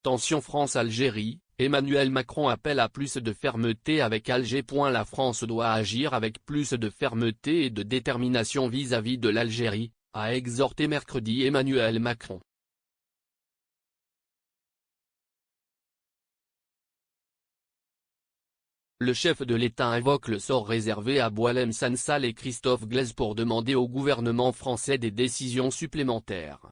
Tension France-Algérie, Emmanuel Macron appelle à plus de fermeté avec Alger. La France doit agir avec plus de fermeté et de détermination vis-à-vis de l'Algérie, a exhorté mercredi Emmanuel Macron. Le chef de l'État invoque le sort réservé à Boualem Sansal et Christophe Glaise pour demander au gouvernement français des décisions supplémentaires.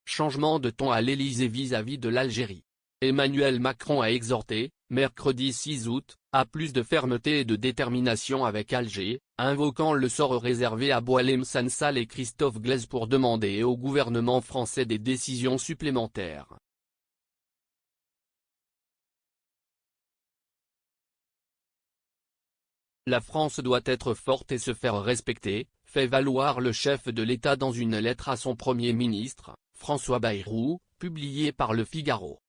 Changement de ton à l'Élysée vis-à-vis de l'Algérie. Emmanuel Macron a exhorté, mercredi 6 août, à plus de fermeté et de détermination avec Alger, invoquant le sort réservé à Boualem Sansal et Christophe Glaise pour demander au gouvernement français des décisions supplémentaires. La France doit être forte et se faire respecter, fait valoir le chef de l'État dans une lettre à son Premier ministre, François Bayrou, publiée par Le Figaro.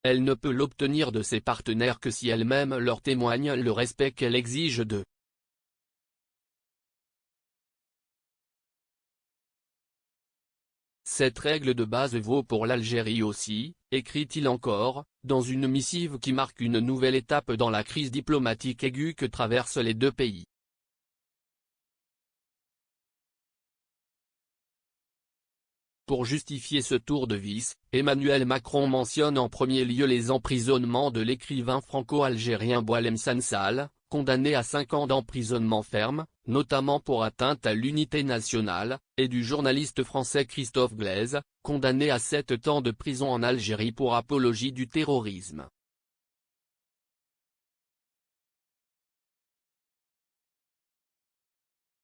Elle ne peut l'obtenir de ses partenaires que si elle-même leur témoigne le respect qu'elle exige d'eux. Cette règle de base vaut pour l'Algérie aussi, écrit-il encore, dans une missive qui marque une nouvelle étape dans la crise diplomatique aiguë que traversent les deux pays. Pour justifier ce tour de vis, Emmanuel Macron mentionne en premier lieu les emprisonnements de l'écrivain franco-algérien Boualem Sansal, condamné à 5 ans d'emprisonnement ferme, notamment pour atteinte à l'unité nationale, et du journaliste français Christophe Glaise, condamné à 7 ans de prison en Algérie pour apologie du terrorisme.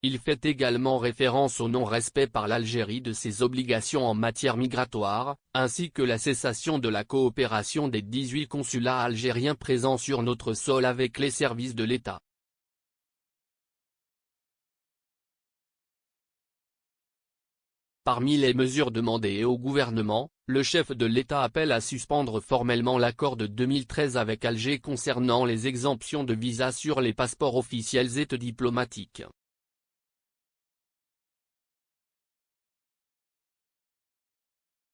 Il fait également référence au non-respect par l'Algérie de ses obligations en matière migratoire, ainsi que la cessation de la coopération des 18 consulats algériens présents sur notre sol avec les services de l'État. Parmi les mesures demandées au gouvernement, le chef de l'État appelle à suspendre formellement l'accord de 2013 avec Alger concernant les exemptions de visa sur les passeports officiels et diplomatiques.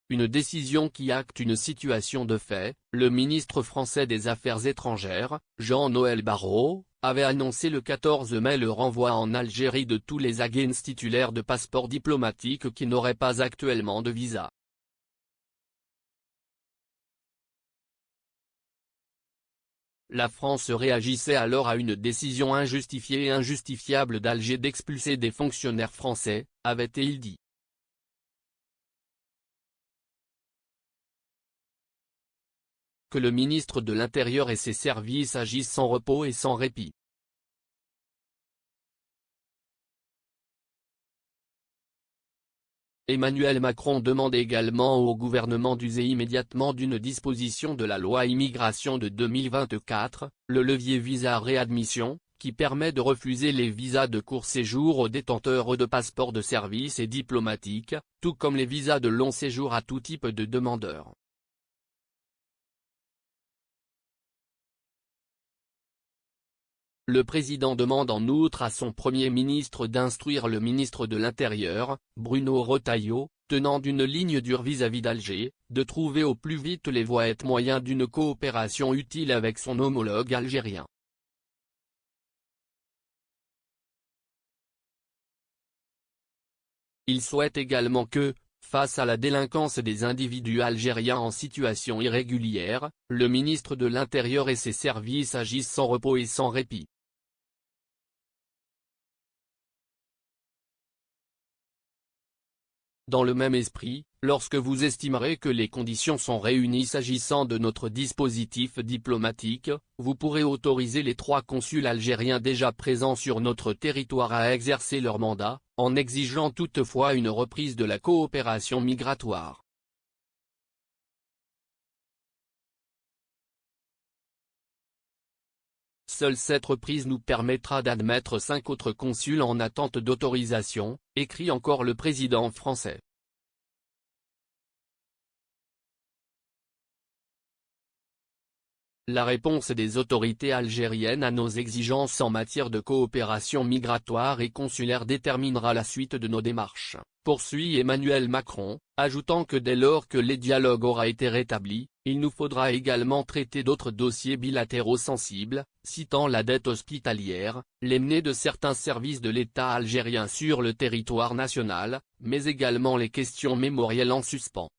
Une décision qui acte une situation de fait. Le ministre français des Affaires étrangères, Jean-Noël Barrot, avait annoncé le 14 mai le renvoi en Algérie de tous les Afghans titulaires de passeports diplomatiques qui n'auraient pas actuellement de visa. La France réagissait alors à une décision injustifiée et injustifiable d'Alger d'expulser des fonctionnaires français, avait-il dit. Que le ministre de l'Intérieur et ses services agissent sans repos et sans répit. Emmanuel Macron demande également au gouvernement d'user immédiatement d'une disposition de la loi immigration de 2024, le levier visa réadmission, qui permet de refuser les visas de court séjour aux détenteurs de passeports de service et diplomatiques, tout comme les visas de long séjour à tout type de demandeurs. Le président demande en outre à son Premier ministre d'instruire le ministre de l'Intérieur, Bruno Retailleau, tenant d'une ligne dure vis-à-vis d'Alger, de trouver au plus vite les voies et moyens d'une coopération utile avec son homologue algérien. Il souhaite également que, face à la délinquance des individus algériens en situation irrégulière, le ministre de l'Intérieur et ses services agissent sans repos et sans répit. Dans le même esprit, lorsque vous estimerez que les conditions sont réunies s'agissant de notre dispositif diplomatique, vous pourrez autoriser les 3 consuls algériens déjà présents sur notre territoire à exercer leur mandat, en exigeant toutefois une reprise de la coopération migratoire. Seule cette reprise nous permettra d'admettre 5 autres consuls en attente d'autorisation, écrit encore le président français. La réponse des autorités algériennes à nos exigences en matière de coopération migratoire et consulaire déterminera la suite de nos démarches, poursuit Emmanuel Macron, ajoutant que dès lors que les dialogues aura été rétabli, il nous faudra également traiter d'autres dossiers bilatéraux sensibles, citant la dette hospitalière, les menées de certains services de l'État algérien sur le territoire national, mais également les questions mémorielles en suspens.